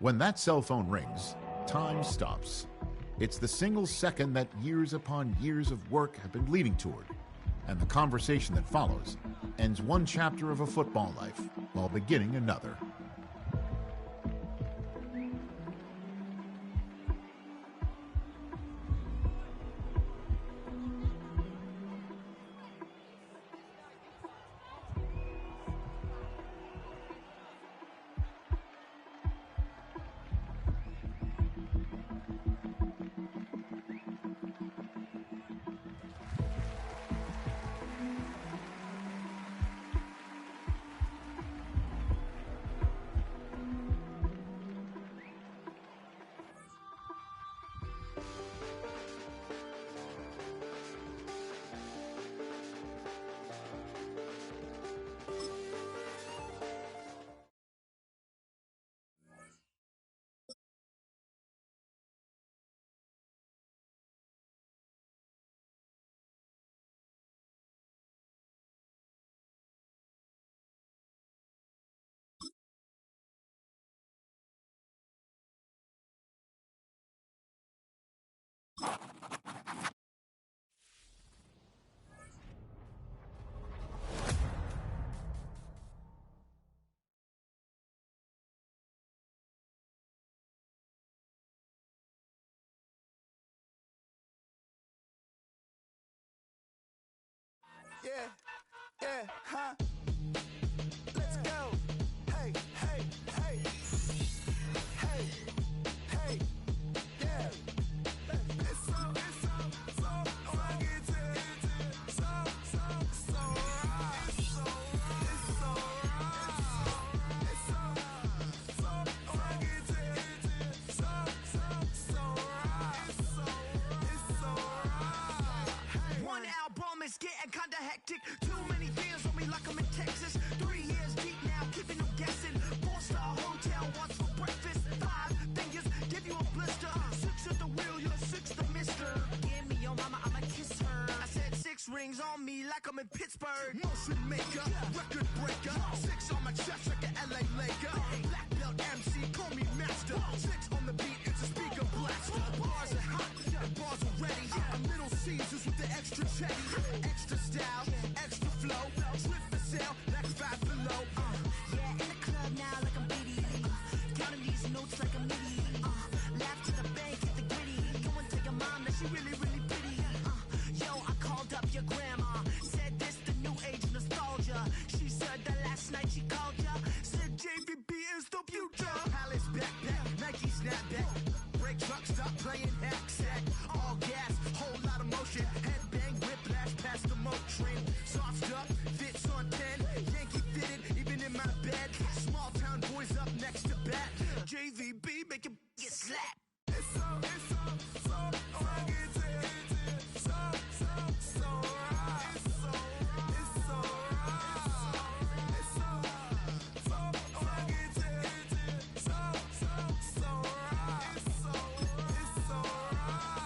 When that cell phone rings, time stops. It's the single second that years upon years of work have been leading toward, and the conversation that follows ends one chapter of a football life while beginning another. Yeah, huh? Let's go. Hey, hey, hey. Hey, hey, yeah. It's so rugged. So right. It's so right. It's so rugged. So right. It's so right. One album is getting kinda hectic. Too many fans on me like I'm in Texas. 3 years deep now, keeping them guessing. 4-star hotel, once for breakfast. 5 fingers, give you a blister. 6 at the wheel, you're 6 the mister. Give me your mama, I'ma kiss her. I said 6 rings on me like I'm in Pittsburgh. Motion maker, record breaker. 6 on my chest like an LA Laker. Black belt MC, call me master. 6 on the beat, it's a speaker blaster. Bars are hot, and bars are ready. A Middle Caesars with the extra chetty. Extra style, extra flow. Slip for sale, like 5 below. Yeah, in the club now like I'm Biddy. Counting these notes like a MIDI. Laugh to the bank, hit the gritty. Go and tell your mom that she really, really pretty. Yo, I called up your grandma. Said this the new age nostalgia. She said that last night she called ya. Said JVB is the future. Palace backpack, Nike snapback. Break truck, stop playing hack sack. All gas, whole lot of motion. Headbang, whiplash, past the mo train. Soft up, fits on 10. Yankee fitted, even in my bed. Small town boys up next to bat. JVB, make it get slapped. It's so rugged. So right. It's so right. It's so rugged. So right. It's so right.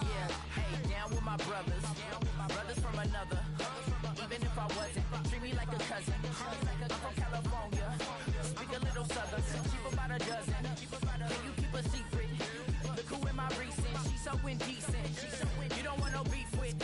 Yeah, hey, down with my brothers. Brothers from another. Even if I wasn't, treat me like a cousin. I'm from California. Speak a little southern. Cheap about a dozen. Can you keep a secret? Look who in my recent. She's so indecent. You don't want no beef with.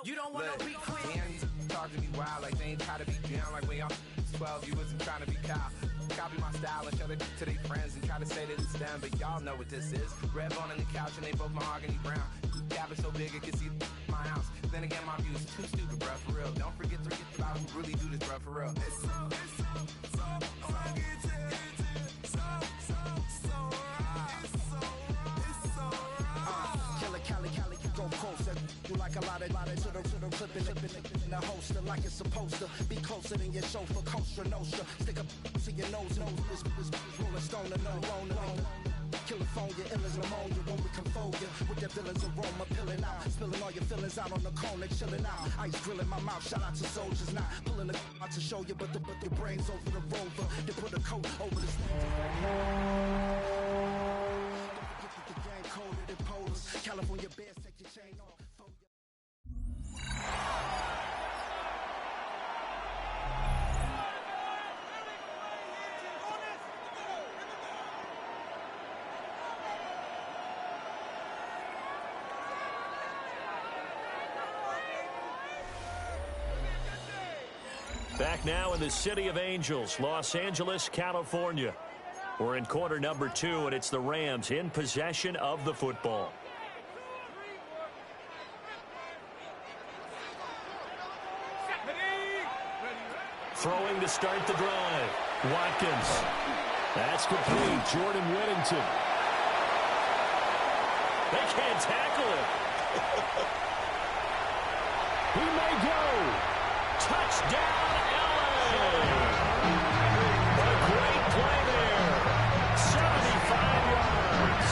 You don't want no beef with. Man, these talk to me wild like they ain't try to be down like when y'all 12, you wasn't trying to be Kyle. Copy my style and show it to their friends and try to say that it's them, but y'all know what this is. Red bone on the couch and they both mahogany brown. Gab is so big it can see my house. Then again, my view is too stupid, bruh, for real. Don't forget about who really do this, bruh, for real. It's so rugged. So right. It's so right. Killer Cali, you go closer. You like a lot of to the clipping in the holster like it's supposed to be closer than your chauffeur, Costa Nostra. Stick up to your nose, this rolling stone and no loner. California, ill as pneumonia when we confold you with the villain's aroma, peeling out, spilling all your feelings out on the corner, chilling out. Ice grilling my mouth, shout out to soldiers, not pulling the out to show you, but the brains over the rover. They put a coat over the the game coded in polars. California bears take your chain off. Back now in the City of Angels, Los Angeles, California. We're in quarter number 2, and it's the Rams in possession of the football. Throwing to start the drive. Watkins. That's complete. Jordan Whittington. They can't tackle him. He may go. Touchdown, LA. What a great play there. 75 yards.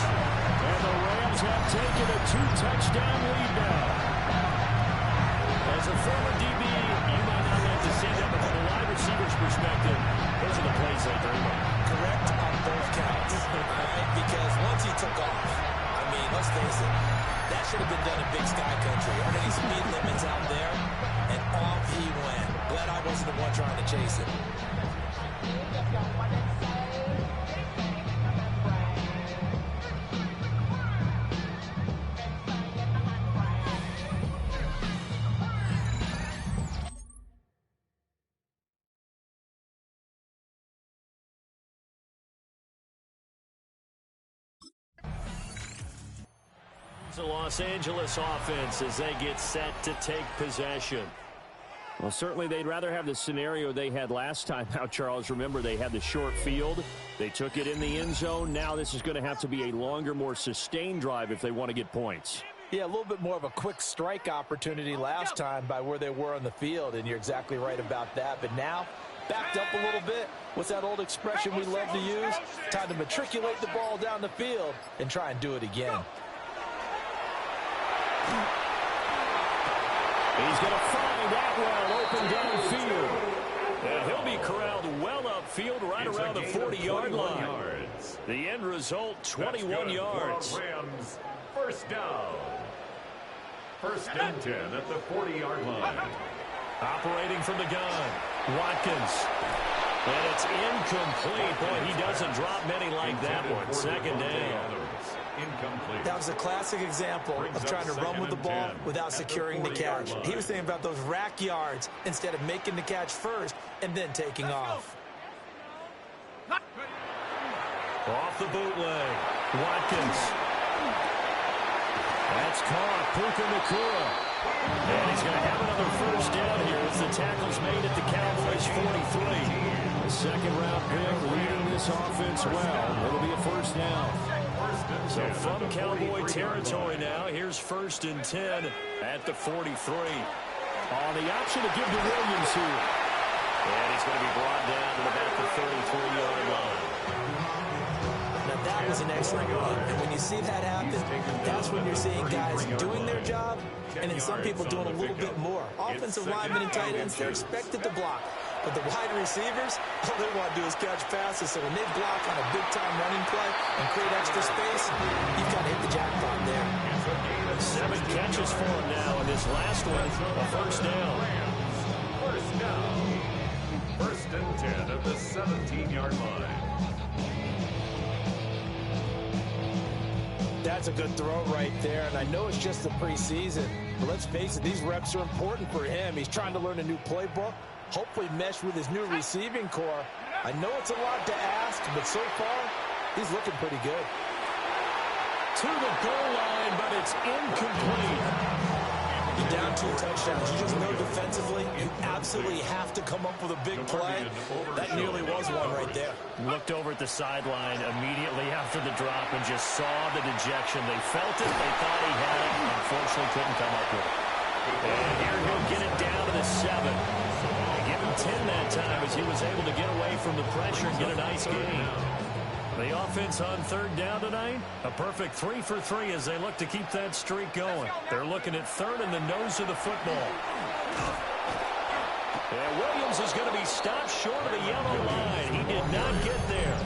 And the Rams have taken a 2-touchdown lead now. As a former DB, you might not like to see that, but from a wide receiver's perspective, those are the plays they dream of. Correct on both counts, right? Because once he took off, I mean, let's face it, that should have been done in Big Sky Country. Aren't any speed limits out there? And off he went. Glad I wasn't the one trying to chase him. The Los Angeles offense as they get set to take possession. Well, certainly they'd rather have the scenario they had last time out, Charles. Remember, they had the short field. They took it in the end zone. Now this is going to have to be a longer, more sustained drive if they want to get points. Yeah, a little bit more of a quick strike opportunity last time by where they were on the field, and you're exactly right about that. But now, backed up a little bit. What's that old expression we love to use? Time to matriculate the ball down the field and try and do it again. He's going to find Atwell open downfield. And he'll be corralled well upfield right around the 40-yard line. The end result, 21 yards. Rams, first down. First and 10 at the 40-yard line. Operating from the gun, Watkins. And it's incomplete. Boy, he doesn't drop many like that one. Second down. Incomplete. That was a classic example of trying to run with the ball without securing the catch. He was thinking about those rack yards instead of making the catch first and then taking off. Off the bootleg, Watkins. That's caught, Puka Nacua. And he's going to have another first down here as the tackle's made at the Cowboys' 43. The second-round pick leading this offense well. It'll be a first down. So from Cowboy territory now, here's first and 10 at the 43. The option to give to Williams here. And he's going to be brought down to about the 33-yard line. Now that was an excellent run. And when you see that happen, that's when you're seeing guys doing their job and then some people doing a little bit more. Offensive linemen and tight ends, they're expected to block. But the wide receivers, all they want to do is catch passes. So when they block on a big-time running play and create extra space, you've got to hit the jackpot there. 7 catches for him now, and this last one, a first down. First down. First and 10 at the 17-yard line. That's a good throw right there, and I know it's just the preseason, but let's face it, these reps are important for him. He's trying to learn a new playbook, hopefully mesh with his new receiving core. I know it's a lot to ask, but so far, he's looking pretty good. To the goal line, but it's incomplete. You're down 2 touchdowns. You just know defensively, you absolutely have to come up with a big play. That nearly was one right there. Looked over at the sideline immediately after the drop and just saw the dejection. They felt it. They thought he had it. Unfortunately, couldn't come up with it. And here he'll get it down to the 7. Give him 10 that time as he was able to get away from the pressure and get a nice gain. The offense on third down tonight, a perfect 3 for 3 as they look to keep that streak going. They're looking at third in the nose of the football. And Williams is going to be stopped short of the yellow line. He did not get there.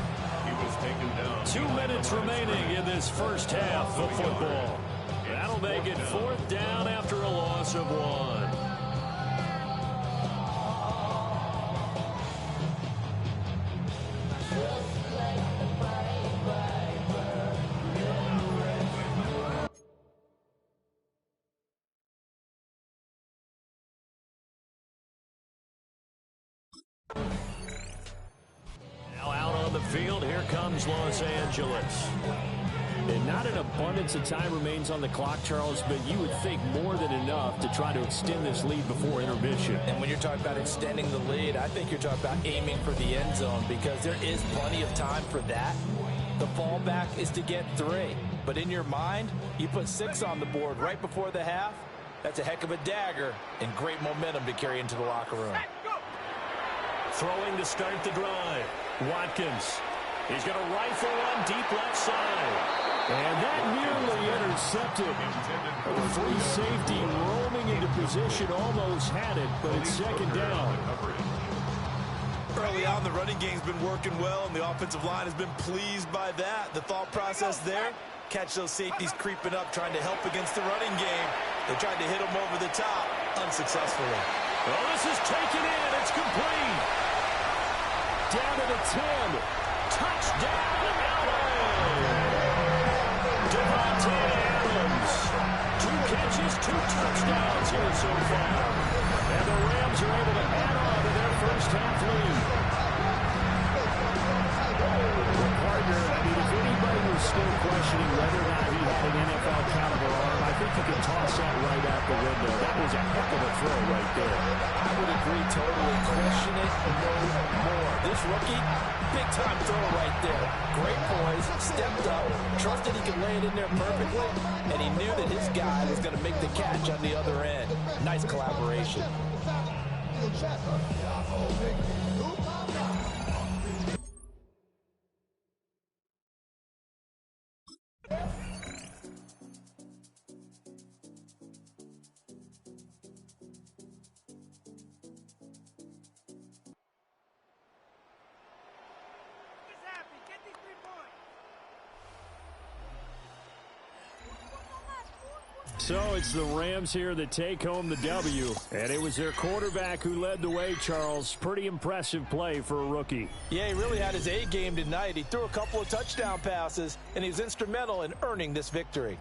He was taken down. 2 minutes remaining in this first half of football. That'll make it 4th down after a loss of 1. midfield. Here comes Los Angeles. And not an abundance of time remains on the clock, Charles, but you would think more than enough to try to extend this lead before intermission. And when you're talking about extending the lead, I think you're talking about aiming for the end zone because there is plenty of time for that. The fallback is to get 3. But in your mind, you put 6 on the board right before the half. That's a heck of a dagger and great momentum to carry into the locker room. Throwing to start the drive. Watkins. He's going to rifle one deep left side. And that nearly intercepted. The free safety roaming into position, almost had it, but it's second down. Early on, the running game's been working well, and the offensive line has been pleased by that. The thought process there, catch those safeties creeping up, trying to help against the running game. They tried to hit them over the top, unsuccessfully. Well, this is taken in. It's complete. Down to the 10. Touchdown, LA! Devontae Adams. 2 catches, 2 touchdowns here so far. And the Rams are able to add on to their first half lead. Well, partner, I mean, if anybody was still questioning whether or not he had an NFL caliber arm, I think you can toss that right out the window. That was a heck of a throw right there. I would agree totally. Question it no more. This rookie, big-time throw right there. Great poise, stepped up, trusted he could lay it in there perfectly, and he knew that his guy was going to make the catch on the other end. Nice collaboration. So it's the Rams here that take home the W. And it was their quarterback who led the way, Charles. Pretty impressive play for a rookie. Yeah, he really had his A game tonight. He threw a couple of touchdown passes, and he was instrumental in earning this victory.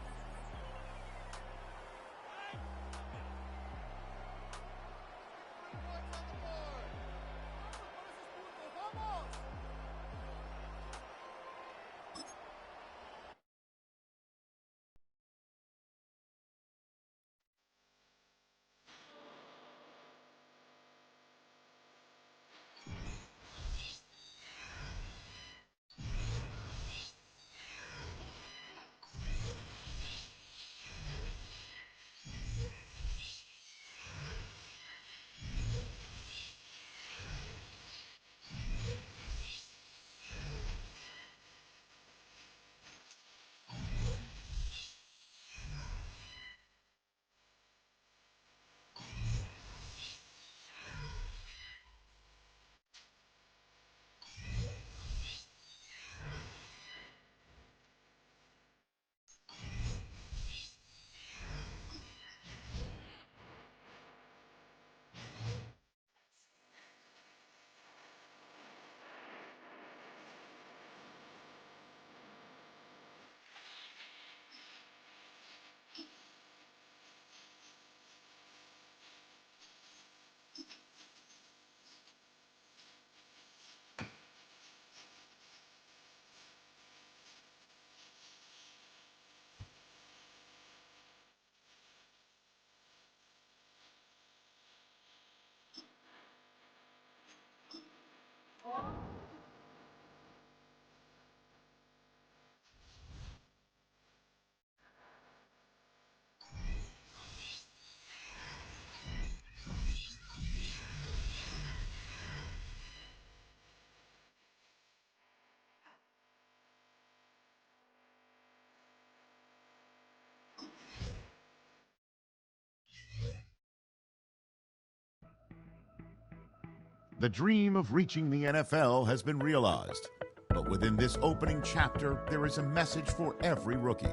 The dream of reaching the NFL has been realized. But within this opening chapter, there is a message for every rookie.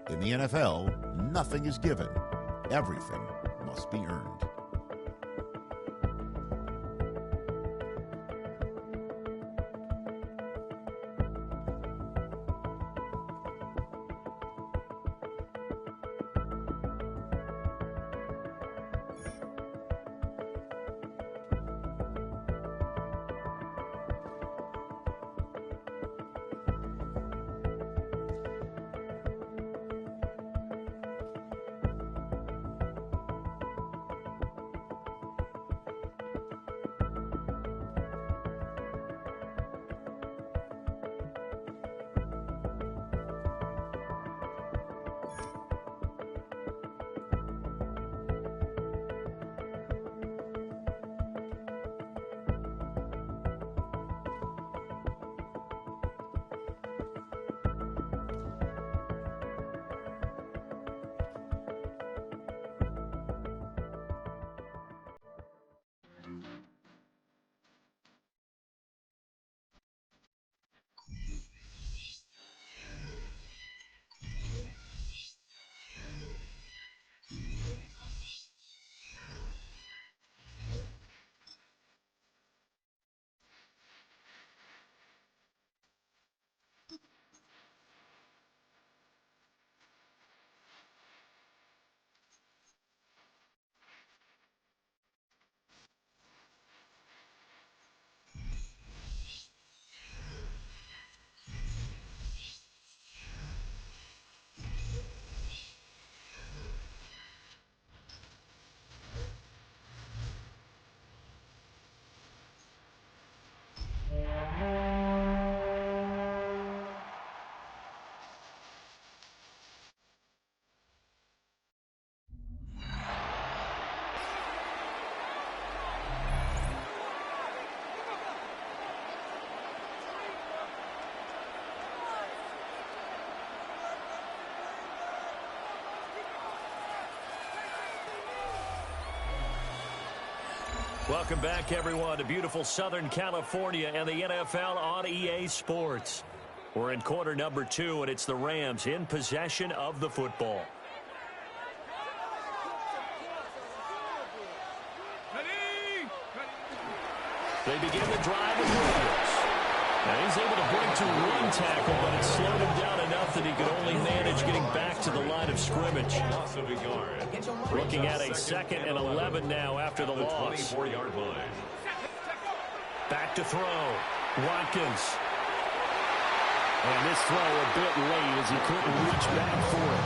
In the NFL, nothing is given. Everything must be earned. Welcome back, everyone, to beautiful Southern California and the NFL on EA Sports. We're in quarter number 2, and it's the Rams in possession of the football. They begin the drive with Williams. Now he's able to bring to one tackle, but it slowed him down enough that he could only manage getting back to the line of scrimmage. Looking at a 2nd and 11 now after the loss. Back to throw. Watkins. And this throw a bit late as he couldn't reach back for it.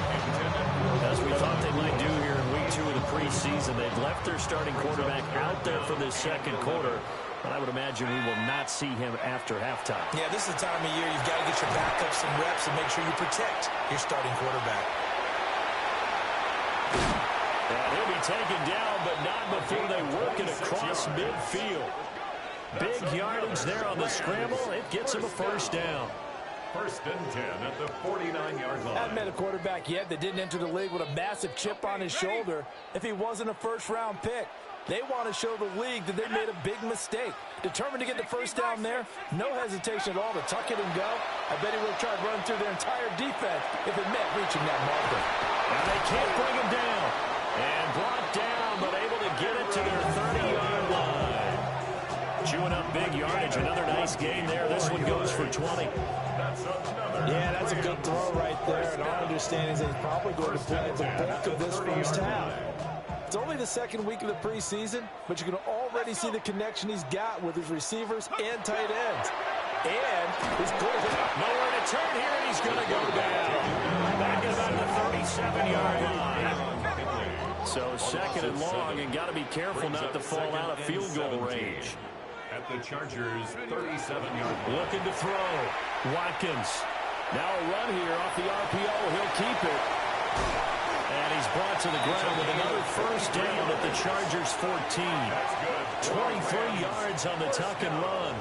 As we thought they might do here in week 2 of the preseason, they've left their starting quarterback out there for this second quarter. But I would imagine we will not see him after halftime. Yeah, this is the time of year you've got to get your backup some reps and make sure you protect your starting quarterback. And he'll be taken down, but not before they work it across midfield. Big yardage there on the scramble. It gets him a first down. 1st and 10 at the 49-yard line. Haven't met a quarterback yet that didn't enter the league with a massive chip on his shoulder if he wasn't a first-round pick. They want to show the league that they made a big mistake. Determined to get the first down there, no hesitation at all to tuck it and go. I bet he would have tried running through their entire defense if it meant reaching that marker. Now they can't bring him down. And brought down, but able to get it to their 30-yard line. Chewing up big yardage. Another nice gain there. This one goes for 20. Yeah, that's a good throw right there. And our understanding is that he's probably going to play the bulk of this first half. It's only the 2nd week of the preseason, but you can already see the connection he's got with his receivers and tight ends. And he's clearly nowhere to turn here, and he's going to go down. Back at about the 37-yard line. So 2nd and long, and got to be careful not to fall out of field goal range. At the Chargers' 37-yard line. Looking to throw. Watkins. Now a run here off the RPO. He'll keep it. And he's brought to the ground with another first down at the Chargers' 14. 23 yards on the tuck and run.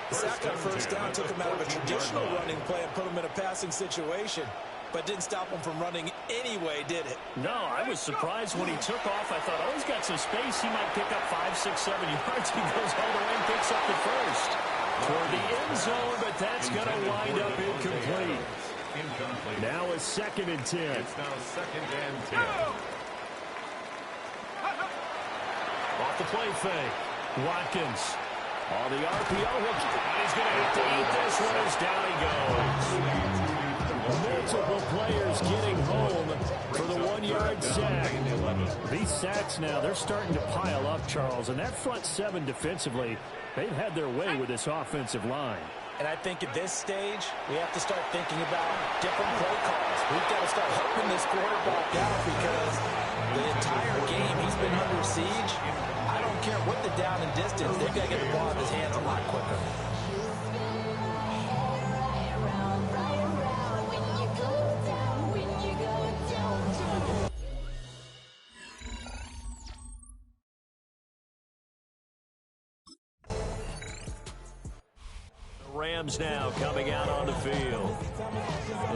The sack on first down took him out of a traditional running play and put him in a passing situation, but didn't stop him from running anyway, did it? No, I was surprised when he took off. I thought, oh, he's got some space. He might pick up 5, 6, 7 yards. He goes all the way and picks up the first. Toward the end zone, but that's going to wind up incomplete. Now a 2nd and 10. It's now 2nd and 10. Off the play fake. Watkins. On the RPO. And he's going to have to eat this one as down he goes. Multiple players getting home for the 1-yard sack. These sacks now, they're starting to pile up, Charles. And that front 7 defensively, they've had their way with this offensive line. And I think at this stage, we have to start thinking about different play calls. We've got to start helping this quarterback out because the entire game he's been under siege. I don't care what the down and distance, they've got to get the ball in his hands a lot quicker. Rams now coming out on the field.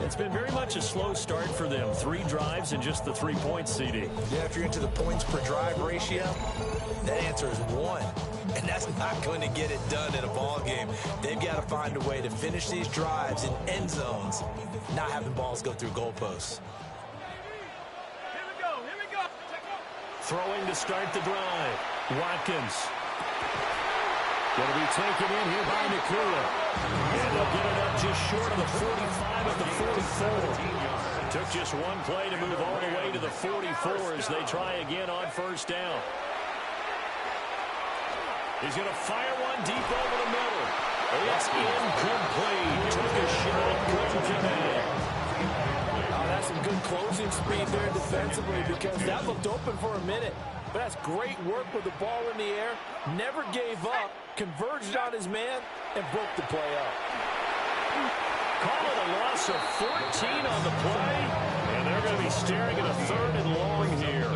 It's been very much a slow start for them. 3 drives and just the 3 points, CD. Yeah, if you're into the points per drive ratio, that answer is 1. And that's not going to get it done in a ball game. They've got to find a way to finish these drives in end zones, not having balls go through goalposts. Here we go. Throwing to start the drive. Watkins. Going to be taken in here by Nakula. And they'll get it up just short of the 45 at the 44. Took just one play to move all the way to the 44 as they try again on first down. He's going to fire one deep over the middle. It's incomplete. Took a shot, couldn't connect. That's some good closing speed there defensively because that looked open for a minute. But that's great work with the ball in the air. Never gave up, converged on his man, and broke the play up. Call it a loss of 14 on the play, and they're going to be staring at a 3rd and long here.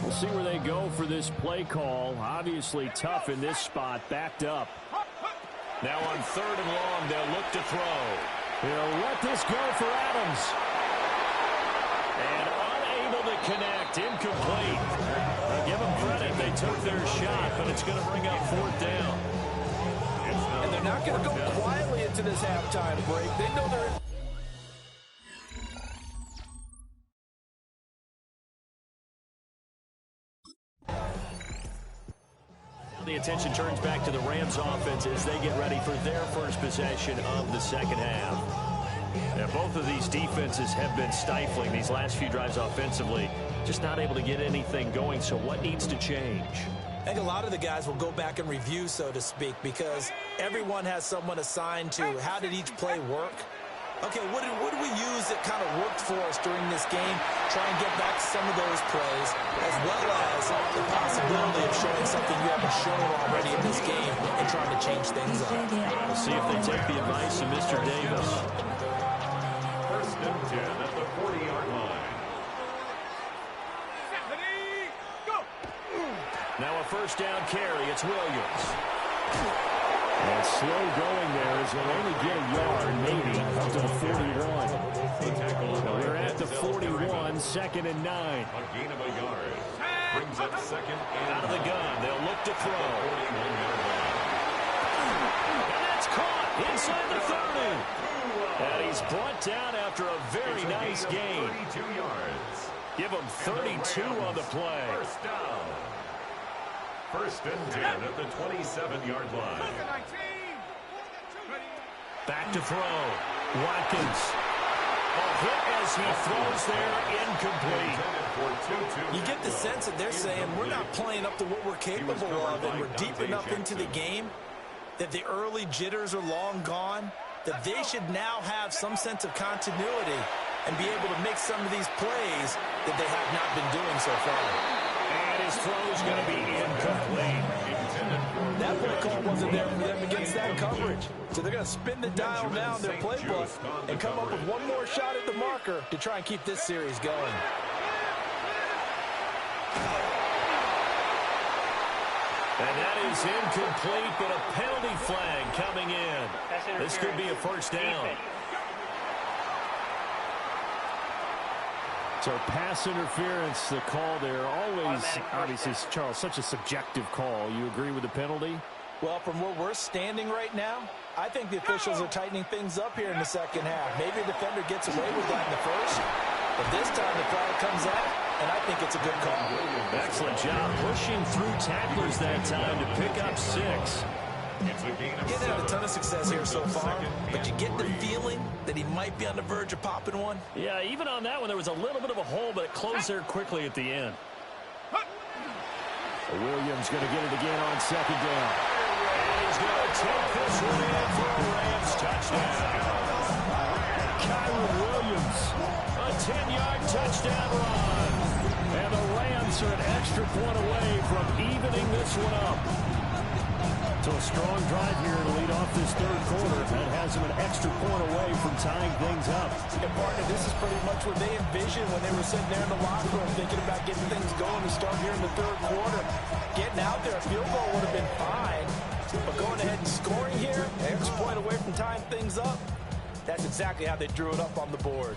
We'll see where they go for this play call. Obviously tough in this spot, backed up. Now on 3rd and long, they'll look to throw. They'll let this go for Adams. And unable to connect, incomplete. Give them credit, they took their shot, but it's going to bring up 4th down. And they're not going to go quietly into this halftime break. They know they're in. The attention turns back to the Rams offense as they get ready for their first possession of the second half. Now, both of these defenses have been stifling these last few drives offensively, just not able to get anything going. So what needs to change? I think a lot of the guys will go back and review, so to speak, because everyone has someone assigned to how did each play work. Okay, what did we use that kind of worked for us during this game? Try and get back some of those plays, as well as the possibility of showing something you haven't shown already in this game and trying to change things up. We'll see if they take the advice of Mr. Davis. 1st and 10 at the 40-yard line. Now a 1st down carry. It's Williams. And slow going there as he'll only get a yard, maybe, up to the 41. We're at the 41, 2nd and 9. A gain of a yard. Brings up 2nd and out of the gun. They'll look to throw. And that's caught inside the 30. And he's brought down after a very nice gain. 32 yards. Give him 32 on the play. 1st down. 1st and 10 at the 27-yard line. Back to throw. Watkins. A hit as he throws there, incomplete. You get the sense that they're saying we're not playing up to what we're capable of, and we're deep enough into the game that the early jitters are long gone, that they should now have some sense of continuity and be able to make some of these plays that they have not been doing so far. And his throw is going to be incomplete. That play call wasn't there for them against that coverage. So they're going to spin the dial now in their playbook and come up with one more shot at the marker to try and keep this series going. And that is incomplete, but a penalty flag coming in. This could be a 1st down. So pass interference, the call there. Always, obviously, Charles, such a subjective call. You agree with the penalty? Well, from where we're standing right now, I think the officials are tightening things up here in the second half. Maybe a defender gets away with that in the first, but this time the flag comes out, and I think it's a good call. Excellent job pushing through tacklers that time to pick up 6. Getting had a ton of success here so far, but you get the feeling that he might be on the verge of popping one. Yeah, even on that one, there was a little bit of a hole, but it closed there quickly at the end. Williams going to get it again on 2nd down. And he's going to take this one in for a Rams touchdown. Kyron Williams. A 10-yard touchdown run. And the Rams are an extra point away from evening this one up. So a strong drive here to lead off this 3rd quarter. That has them an extra point away from tying things up. And partner, this is pretty much what they envisioned when they were sitting there in the locker room thinking about getting things going to start here in the 3rd quarter. Getting out there, a field goal would have been fine. But going ahead and scoring here, an extra point away from tying things up, that's exactly how they drew it up on the board.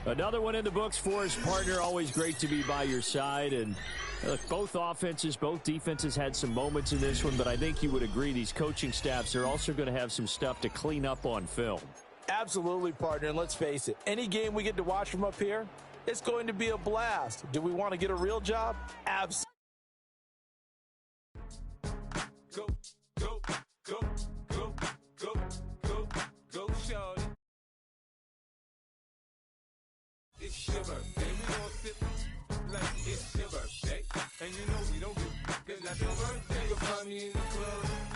Another one in the books for his partner. Always great to be by your side. And look, both offenses, both defenses had some moments in this one, but I think you would agree these coaching staffs are also going to have some stuff to clean up on film. Absolutely, partner. And let's face it, any game we get to watch from up here, it's going to be a blast. Do we want to get a real job? Absolutely. Go, go, go, go, go, go, go, shawty. It's your birthday, we gon' sip like it's your birthday. And you know we don't give, cause that's your birthday. You'll find me in the club.